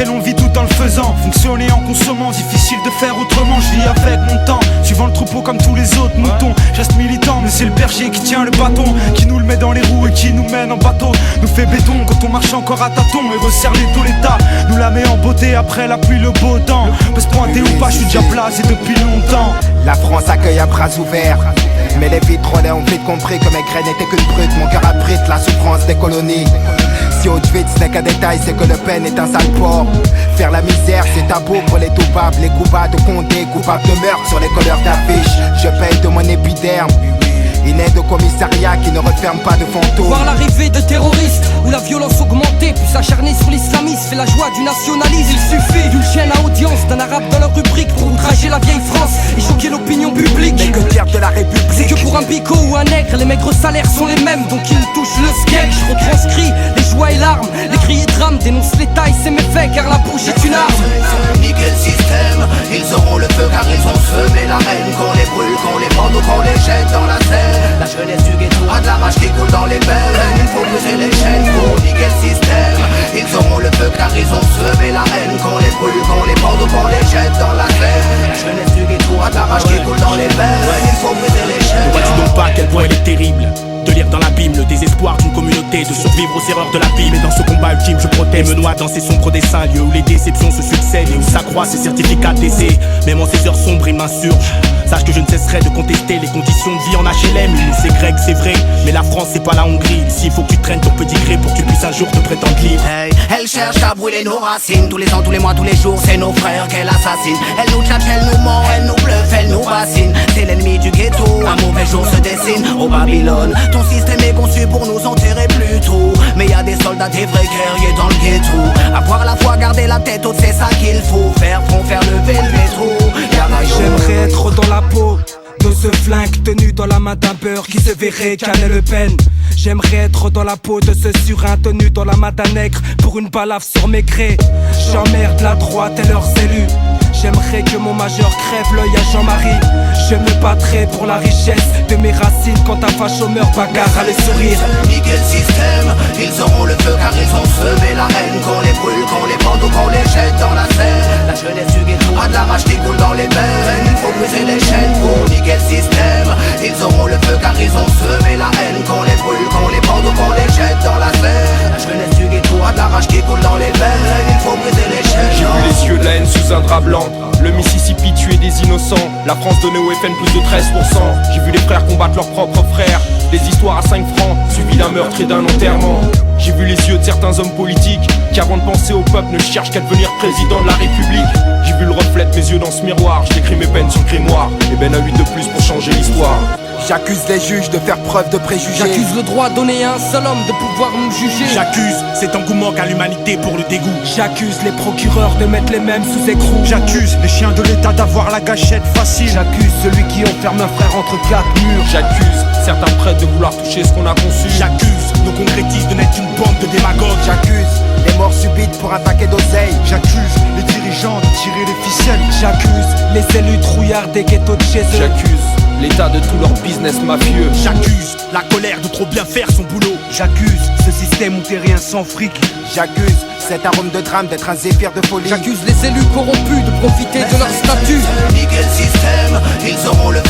lequel on vit tout en le faisant. Fonctionner en consommant, difficile de faire autrement. Je vis avec mon temps, suivant le troupeau comme tous les autres moutons. Je reste militant, mais c'est le berger qui tient le bâton, qui nous le met dans les roues et qui nous mène en bateau. Nous fait béton quand on marche encore à tâtons et resserre les taux l'état. Nous la met en beauté après la pluie, le beau temps. Peut se pointer ou pas, je suis déjà placé depuis longtemps. La France accueille à bras ouverts, mais les vitrolets ont vite compris que mes graines n'étaient qu'une brute. Mon cœur abrite la souffrance des colonies. Si Auschwitz n'est qu'un détail, c'est que Le Pen est un sale porc. Faire la misère, c'est tabou pour les coupables. Les coupables de Condé, coupables de meurtre sur les couleurs d'affiches. Je paye de mon épiderme une aide au commissariat qui ne referme pas de fantômes. Voir l'arrivée de terroristes, où la violence augmentée, puis s'acharner sur l'islamisme, fait la joie du nationalisme. Il suffit d'une chaîne à audience, d'un arabe dans leur rubrique, pour outrager la vieille France et choquer l'opinion publique. Mais que dire de la République? C'est que pour un bico ou un nègre, les maigres salaires sont les mêmes, donc ils touchent le sketch. Je retranscris les joies et larmes, les cris et drames, dénonce les tailles, c'est méfaits, car la bouche est une arme. Niquer le système, ils auront le feu car ils ont semé la haine. Qu'on les brûle, qu'on les pende ou qu'on les jette dans la Seine. La jeunesse du ghetto a de la rage qui coule dans les veines. Il faut briser les chaînes pour niquer le système. Ils auront le feu car ils ont semé la haine. Qu'on les brûle, qu'on les pende ou qu'on les jette dans la Seine. La jeunesse du ghetto a de la rage qui coule dans les veines. Il faut briser les chaînes. Ne vois-tu donc pas à quel point elle est terrible de lire dans l'abîme le désespoir d'une communauté, de survivre aux erreurs de la vie. Mais dans ce combat ultime je protège, me noie dans ces sombres dessins, lieux où les déceptions se succèdent et où s'accroissent ces certificats d'essai. Même en ces heures sombres il m'insurge. Sache que je ne cesserai de contester les conditions de vie en HLM. C'est grec, c'est vrai, mais la France c'est pas la Hongrie. Ici il faut que tu traînes ton petit gré pour que tu puisses un jour te prétendre libre. Hey, elle cherche à brûler nos racines. Tous les ans, tous les mois, tous les jours, c'est nos frères qu'elle assassine. Elle nous tchatche, elle nous ment, elle nous bluffe, elle nous bassine. C'est l'ennemi du ghetto, un mauvais jour se dessine au Babylone. Ton système est conçu pour nous enterrer plus tôt. Mais y a des soldats, des vrais guerriers dans le ghetto. Avoir la foi, garder la tête haute, c'est ça qu'il faut. Faire front, faire lever le métro. J'aimerais être dans la peau de ce flingue tenu dans la main d'un beurre qui se verrait canner Le Pen. J'aimerais être dans la peau de ce surin tenu dans la main d'un nègre pour une balafre sur mes grès. J'emmerde la droite et leurs élus. J'aimerais que mon majeur crève l'œil à Jean-Marie. Je me battrai pour la richesse de mes racines quand un facho meurt, bagarre à les sourire. Niquer le système, ils auront le feu car ils ont semé la haine. Qu'on les brûle, qu'on les pende ou qu'on les jette dans la Seine. La jeunesse du ghetto a de la rage qui coule dans les veines. Il faut briser les chaînes pour niquer le système. Ils auront le feu car ils ont semé la haine. Qu'on les brûle, qu'on les pende ou qu'on les jette dans la Seine. La jeunesse du ghetto a de la rage qui coule dans les veines. Il faut briser les chaînes. J'ai vu les yeux de la haine sous un drap blanc. Le Mississippi tuait des innocents. La France donnait au FN plus de 13%. J'ai vu les frères combattre leurs propres frères. Des histoires à 5 francs, suivi d'un meurtre et d'un enterrement. J'ai vu les yeux de certains hommes politiques qui avant de penser au peuple ne cherchent qu'à devenir président de la République. J'ai vu le reflet de mes yeux dans ce miroir. J'écris mes peines sur le grimoire. Et ben à 8 de plus pour changer l'histoire. J'accuse les juges de faire preuve de préjugés. J'accuse le droit donné à un seul homme de pouvoir nous juger. J'accuse cet engouement qu'a l'humanité pour le dégoût. J'accuse les procureurs de mettre les mêmes sous écrou. J'accuse les chiens de l'État d'avoir la gâchette facile. J'accuse celui qui enferme un frère entre 4 murs. J'accuse certains prêtres de vouloir toucher ce qu'on a conçu. J'accuse nos concrétistes de n'être qu'une bande de démagogues. J'accuse les morts subites pour un paquet d'oseille. J'accuse les dirigeants de tirer les ficelles. J'accuse les élus trouillards des ghettos de chez eux. J'accuse l'État de tout leur business mafieux. J'accuse la colère de trop bien faire son boulot. J'accuse ce système où t'es rien sans fric. J'accuse cet arôme de drame d'être un zéphyr de folie. J'accuse les élus corrompus de profiter de leur statut. Niquer le système, ils auront le